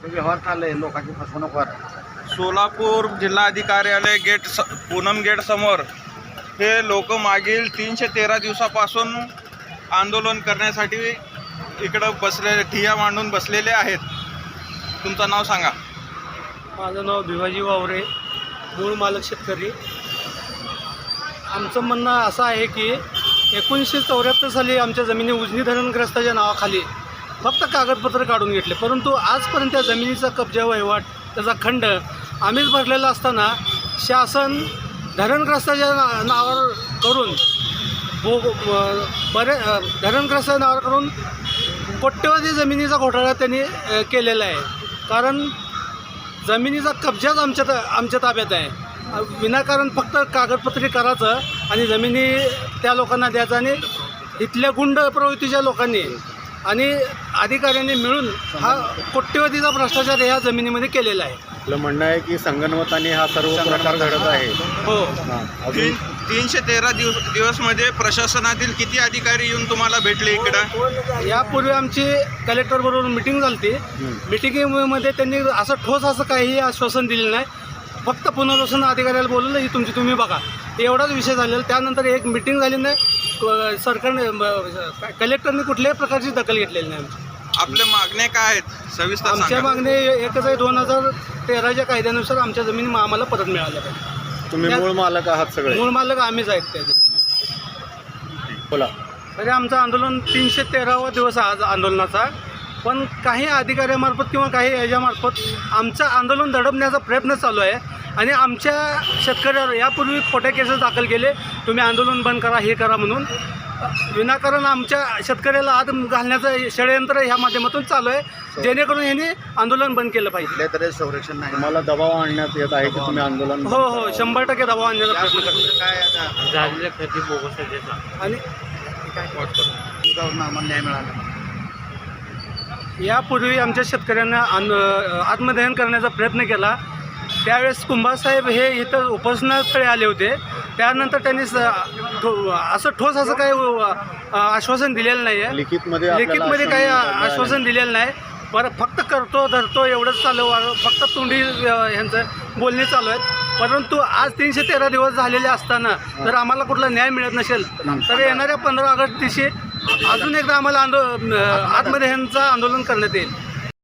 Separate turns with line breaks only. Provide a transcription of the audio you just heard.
व्यवहार चाललंय, लोकांची फसवणूक होत आहे.
सोलापूर जिल्हाधिकार्यालय पूनम गेट समोर हे लोक मागील 313 दिवसापासून आंदोलन करण्यासाठी इकडं बसलेले, ठिय्या मांडून बसलेले आहेत. तुमचं नाव सांगा.
माझं नाव भिवाजी वावरे, मूळ मालक शेतकरी. आमचं म्हणणं असं आहे की 1974 साली आमच्या जमिनी उजनी धरणग्रस्ताच्या नावाखाली फक्त कागदपत्र काढून घेतले, परंतु आजपर्यंत त्या जमिनीचा कब्जा वहिवाट त्याचा खंड आम्हीच भरलेला असताना शासन धरणग्रस्ताच्या नावावर करून धरणग्रस्ताच्या नावावर करून कोट्यवधी जमिनीचा घोटाळा त्यांनी केलेला आहे. कारण जमिनीचा कब्जाच आमच्या ताब्यात आहे. विनाकारण फक्त कागदपत्री करायचं आणि जमिनी त्या लोकांना द्यायचं आणि इथल्या गुंड प्रवृत्तीच्या लोकांनी आणि अधिकाऱ्यांनी मिळून हा कोट्यवधीचा भ्रष्टाचार ह्या जमिनीमध्ये केलेला आहे.
आपलं म्हणणं आहे की संगनमताने हा सर्व प्रकार घडत आहे.
हो.
313 दिवसमध्ये प्रशासनातील किती अधिकारी येऊन तुम्हाला भेटले इकडं?
यापूर्वी आमची कलेक्टरबरोबर मिटिंग झाली होती. मिटिंगमध्ये त्यांनी असं ठोस असं काहीही आश्वासन दिलेलं नाही. फक्त पुनर्वसन अधिकाऱ्याला बोलवलं ही तुमची तुम्ही बघा, एवढाच विषय झालेला. त्यानंतर एक मिटिंग झाली नाही. सरकारने कलेक्टरने कुठल्याही प्रकारची दखल घेतलेली नाही.
आपल्या मागण्या काय आहेत सविस्तर
आमच्या
सांगा.
मागणी एकच आहे, 2013च्या कायद्यानुसार आमच्या जमिनी आम्हाला परत मिळाल्या पाहिजे.
तुम्ही मूळ मालक आहात सगळे?
मूळ मालक आम्हीच आहेत त्याचे.
बोला.
तरी आमचं आंदोलन 313वा दिवस आज आंदोलनाचा, पण काही अधिकाऱ्यामार्फत किंवा काही याच्यामार्फत आमचं आंदोलन दडपण्याचा प्रयत्न चालू आहे. आणि आमच्या शेतकऱ्यावर यापूर्वी खोटे केसेस दाखल केले, तुम्ही आंदोलन बंद करा, हे करा म्हणून. विनाकारण आमच्या शेतकऱ्याला आत घालण्याचं षडयंत्र ह्या माध्यमातून चालू आहे, जेणेकरून यांनी आंदोलन बंद केलं पाहिजे.
तरी संरक्षण नाही.
तुम्हाला दबाव आणण्यात येत आहे की तुम्ही आंदोलन?
हो हो, 100% दबाव आणण्याचा प्रयत्न करतो.
काय आता
झालेल्या खर्ची बोगस आणि
आम्हाला न्याय मिळाला.
यापूर्वी आमच्या शेतकऱ्यांना आत्मदहन करण्याचा प्रयत्न केला. त्यावेळेस कुंभारसाहेब हे इथं उपोषणास्थळी आले होते. त्यानंतर त्यांनी असं ठोस असं काही आश्वासन दिलेलं नाही आहे. लिखितमध्ये काही आश्वासन दिलेलं नाही. बरं, फक्त करतो धरतो एवढंच चालू, फक्त तोंडी ह्यांचं बोलणे चालू आहेत. परंतु आज 313 दिवस झालेले असताना जर आम्हाला कुठला न्याय मिळत नसेल तर येणाऱ्या 15 ऑगस्ट दिवशी अजून एकदा आम्हाला आत्मदहनचं आंदोलन करण्यात येईल.